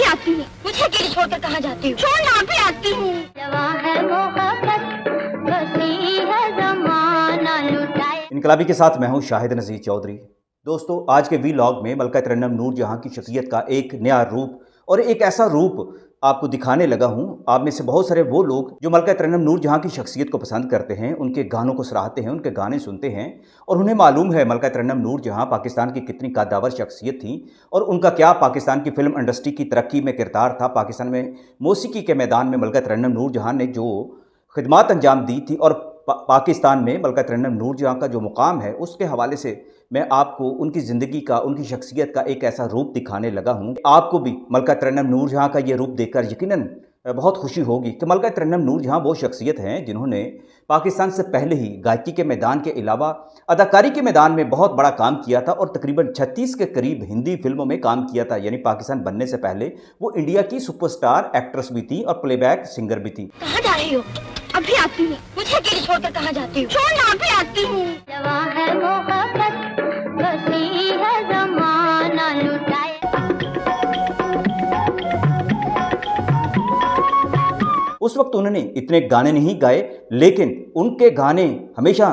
आती हूँ। मुझे अकेली छोड़कर कहाँ जाती हूँ? छोड़ ना, अभी आती हूँ। इनकलाबी के साथ मैं हूं शाहिद नज़ीर चौधरी। दोस्तों, आज के वीलॉग में मलका तरन्नुम नूरजहां की शख्सियत का एक नया रूप और एक ऐसा रूप आपको दिखाने लगा हूं। आप में से बहुत सारे वो लोग जो मलका तरन्नुम नूरजहां की शख्सियत को पसंद करते हैं, उनके गानों को सराहते हैं, उनके गाने सुनते हैं और उन्हें मालूम है मलका तरन्नुम नूरजहां पाकिस्तान की कितनी कद्दावर शख्सियत थी और उनका क्या पाकिस्तान की फिल्म इंडस्ट्री की तरक्की में किरदार था। पाकिस्तान में मौसीकी के मैदान में मलका तरन्नुम नूरजहां ने जो खिदमात अंजाम दी थी और पाकिस्तान में मलका तरन्नुम नूरजहां का जो मुकाम है, उसके हवाले से मैं आपको उनकी ज़िंदगी का, उनकी शख्सियत का एक ऐसा रूप दिखाने लगा हूं। आपको भी मलका तरन्नुम नूरजहां का ये रूप देखकर यकीनन बहुत खुशी होगी कि मलका तरन्नुम नूरजहां वो शख्सियत हैं जिन्होंने पाकिस्तान से पहले ही गायकी के मैदान के अलावा अदाकारी के मैदान में बहुत बड़ा काम किया था और तकरीबन 36 के करीब हिंदी फिल्मों में काम किया था। यानी पाकिस्तान बनने से पहले वो इंडिया की सुपरस्टार एक्ट्रेस भी थी और प्लेबैक सिंगर भी थी। कहाँ जा रही हो? अभी आती हूँ। मुझे अकेली छोड़कर कहाँ जाती हूँ? छोड़ ना, अभी आती हूँ। उस वक्त उन्होंने इतने गाने नहीं गाए, लेकिन उनके गाने हमेशा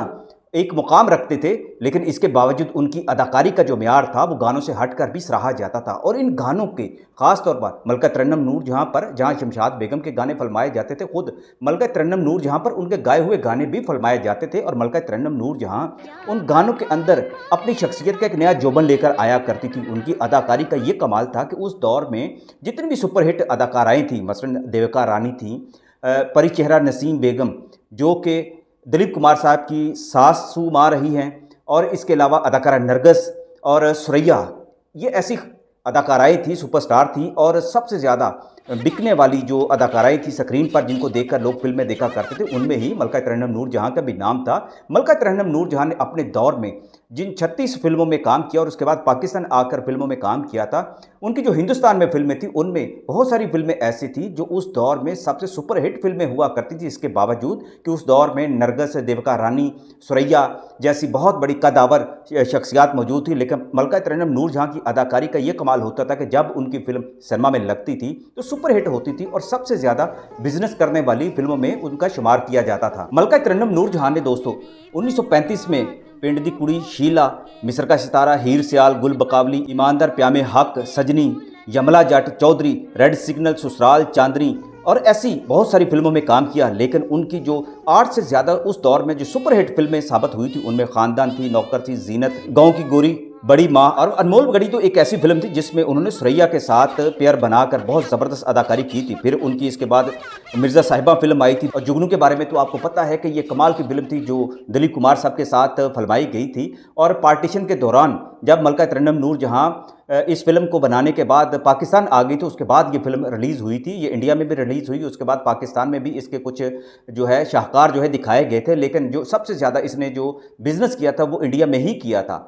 एक मुकाम रखते थे। लेकिन इसके बावजूद उनकी अदाकारी का जो म्यार था वो गानों से हटकर भी सराहा जाता था। और इन गानों के ख़ास तौर पर मलका तरन्नुम नूरजहां पर, जहां शमशाद बेगम के गाने फिल्माए जाते थे, खुद मलका तरन्नुम नूरजहां पर उनके गाए हुए गाने भी फिल्माए जाते थे। और मलका तरन्नुम नूरजहां उन गानों के अंदर अपनी शख्सियत का एक नया जोबन लेकर आया करती थी। उनकी अदाकारी का ये कमाल था कि उस दौर में जितनी भी सुपरहिट अदाकाराएँ थीं, मसलन देविका रानी थीं, परी चेहरा नसीम बेगम जो कि दिलीप कुमार साहब की सासू माँ रही हैं, और इसके अलावा अदाकारा नरगिस और सुरैया, ये ऐसी अदाकाराएँ थी, सुपरस्टार थी और सबसे ज़्यादा बिकने वाली जो अदाकाराएँ थी स्क्रीन पर, जिनको देखकर लोग फिल्में देखा करते थे, उनमें ही मलका तरन्नुम नूरजहां का भी नाम था। मलका तरन्नुम नूरजहां ने अपने दौर में जिन 36 फिल्मों में काम किया और उसके बाद पाकिस्तान आकर फिल्मों में काम किया था, उनकी जो हिंदुस्तान में फिल्में थी उनमें बहुत सारी फिल्में ऐसी थी जो उस दौर में सबसे सुपरहिट फिल्में हुआ करती थी। इसके बावजूद कि उस दौर में नरगिस, देविका रानी, सुरैया जैसी बहुत बड़ी कदावर शख्सियात मौजूद थी, लेकिन मलका तरन्नुम नूरजहां की अदाकारी का ये कमाल होता था कि जब उनकी फिल्म सिनेमा में लगती थी तो सुपरहिट होती थी और सबसे ज़्यादा बिजनेस करने वाली फिल्मों में उनका शुमार किया जाता था। मलका तरन्नुम नूरजहां ने दोस्तों 1935 में पिंड दी कुड़ी, शीला, मिस्र का सितारा, हीर सियाल, गुल बकावली, ईमानदार, प्यामे हक, सजनी, यमला जट, चौधरी, रेड सिग्नल, ससुराल, चांदनी और ऐसी बहुत सारी फिल्मों में काम किया। लेकिन उनकी जो 8 से ज़्यादा उस दौर में जो सुपरहिट फिल्में साबित हुई थी, उनमें ख़ानदान थी, नौकर थी, जीनत, गाँव की गोरी, बड़ी माँ और अनमोल घड़ी तो एक ऐसी फिल्म थी जिसमें उन्होंने सुरैया के साथ पेयर बनाकर बहुत ज़बरदस्त अदाकारी की थी। फिर उनकी इसके बाद मिर्ज़ा साहिबा फिल्म आई थी और जुगनू के बारे में तो आपको पता है कि ये कमाल की फिल्म थी जो दिलीप कुमार साहब के साथ फिल्माई गई थी। और पार्टीशन के दौरान जब मलका तरन्नुम नूरजहां इस फिल्म को बनाने के बाद पाकिस्तान आ गई, तो उसके बाद ये फिल्म रिलीज़ हुई थी। ये इंडिया में भी रिलीज़ हुई, उसके बाद पाकिस्तान में भी इसके कुछ जो है शाहकार जो है दिखाए गए थे, लेकिन जो सबसे ज़्यादा इसने जो बिज़नेस किया था वो इंडिया में ही किया था।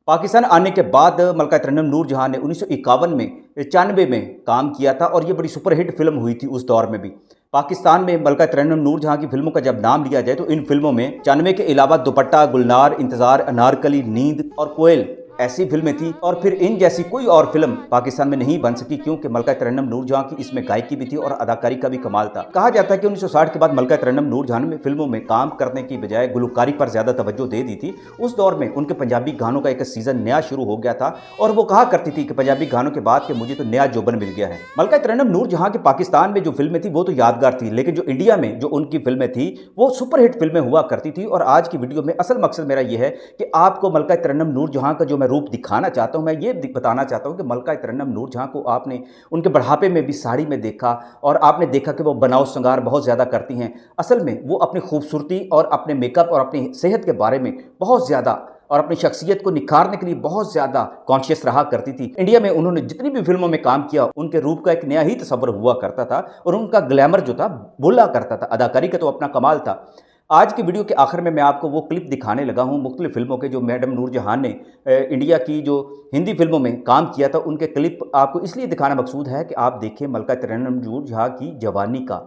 पाकिस्तान आने के बाद मलका तरन्नुम नूरजहां ने 1951 में 95 में काम किया था और ये बड़ी सुपरहिट फिल्म हुई थी उस दौर में भी। पाकिस्तान में मलका तरन्नुम नूरजहां की फिल्मों का जब नाम लिया जाए तो इन फिल्मों में 95 के अलावा दुपट्टा, गुलनार, इंतज़ार, अनारकली, नींद और कोयल ऐसी फिल्में थी। और फिर इन जैसी कोई और फिल्म पाकिस्तान में नहीं बन सकी क्योंकि मलका तरन्नुम नूरजहां की इसमें गायकी भी थी और अदाकारी का भी कमाल था। कहा जाता है कि 1960 के बाद मलका तरन्नुम नूरजहां ने फिल्मों में काम करने की बजाय गुलकारी पर ज़्यादा तवज्जो दे दी थी। उस दौर में उनके पंजाबी गानों का एक सीज़न नया शुरू हो गया था और वो कहा करती थी कि पंजाबी गानों के बाद कि मुझे तो नया जोबन मिल गया है। मलका तरन्नुम नूरजहां के पाकिस्तान में जो फिल्में थी वो तो यादगार थी, लेकिन जो इंडिया में जो उनकी फिल्में थी वो सुपरहिट फिल्में हुआ करती थी। और आज की वीडियो में असल मकसद मेरा ये है कि आपको मलका तरन्नुम नूरजहां का जो मैं रूप दिखाना चाहता हूं, मैं ये बताना चाहता हूं कि मलका तरन्नुम नूरजहां को आपने उनके बढ़ापे में भी साड़ी में देखा और आपने देखा कि वो बनाव श्रृंगार बहुत ज़्यादा करती हैं। असल में वो अपनी खूबसूरती और अपने मेकअप और अपनी सेहत के बारे में बहुत ज़्यादा और अपनी शख्सियत को निखारने के लिए बहुत ज़्यादा कॉन्शियस रहा करती थी। इंडिया में उन्होंने जितनी भी फिल्मों में काम किया उनके रूप का एक नया ही तस्वर हुआ करता था और उनका ग्लैमर जो था बोला करता था। अदाकारी का तो अपना कमाल था। आज की वीडियो के आखिर में मैं आपको वो क्लिप दिखाने लगा हूँ मुख्तलिफ फिल्मों के जो मैडम नूरजहां ने इंडिया की जो हिंदी फिल्मों में काम किया था, उनके क्लिप आपको इसलिए दिखाना मकसूद है कि आप देखें मलका तरन्नुम नूरजहां की जवानी का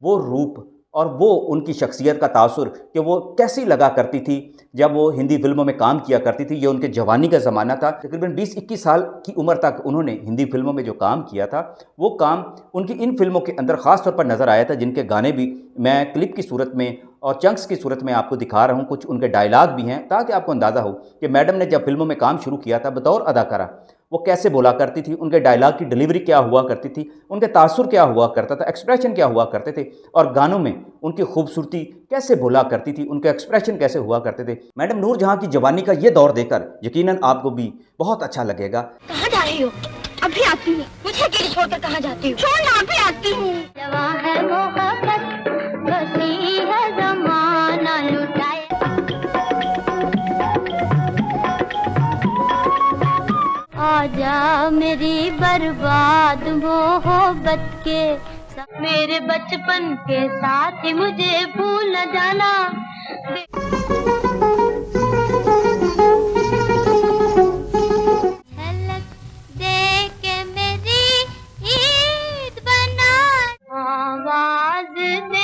वो रूप और वो उनकी शख्सियत का तासुर कि वो कैसी लगा करती थी जब वो हिंदी फिल्मों में काम किया करती थी। ये उनके जवानी का ज़माना था। तकरीबन 20-21 साल की उम्र तक उन्होंने हिंदी फिल्मों में जो काम किया था, वो काम उनकी इन फिल्मों के अंदर ख़ास तौर पर नज़र आया था, जिनके गाने भी मैं क्लिप की सूरत में और चंक्स की सूरत में आपको दिखा रहा हूँ। कुछ उनके डायलॉग भी हैं ताकि आपको अंदाज़ा हो कि मैडम ने जब फिल्मों में काम शुरू किया था बतौर अदाकारा, वो कैसे बोला करती थी, उनके डायलॉग की डिलीवरी क्या हुआ करती थी, उनके तासुर क्या हुआ करता था, एक्सप्रेशन क्या हुआ करते थे, और गानों में उनकी खूबसूरती कैसे बोला करती थी, उनके एक्सप्रेशन कैसे हुआ करते थे। मैडम नूरजहां की जवानी का ये दौर देखकर यकीनन आपको भी बहुत अच्छा लगेगा। कहाँ जा रही हो? अभी आती हूँ। मुझे अकेले छोड़कर कहाँ जाती हो? छोड़ ना, अभी आती हूँ। जवां है मोहब्बत, बसी है ज़माना लुटाए। आजा मेरी बर्बाद मोहब्बत के, मेरे बचपन के साथ ही मुझे भूल न जाना। झलक दे के मेरी ईद बना, आवाज दे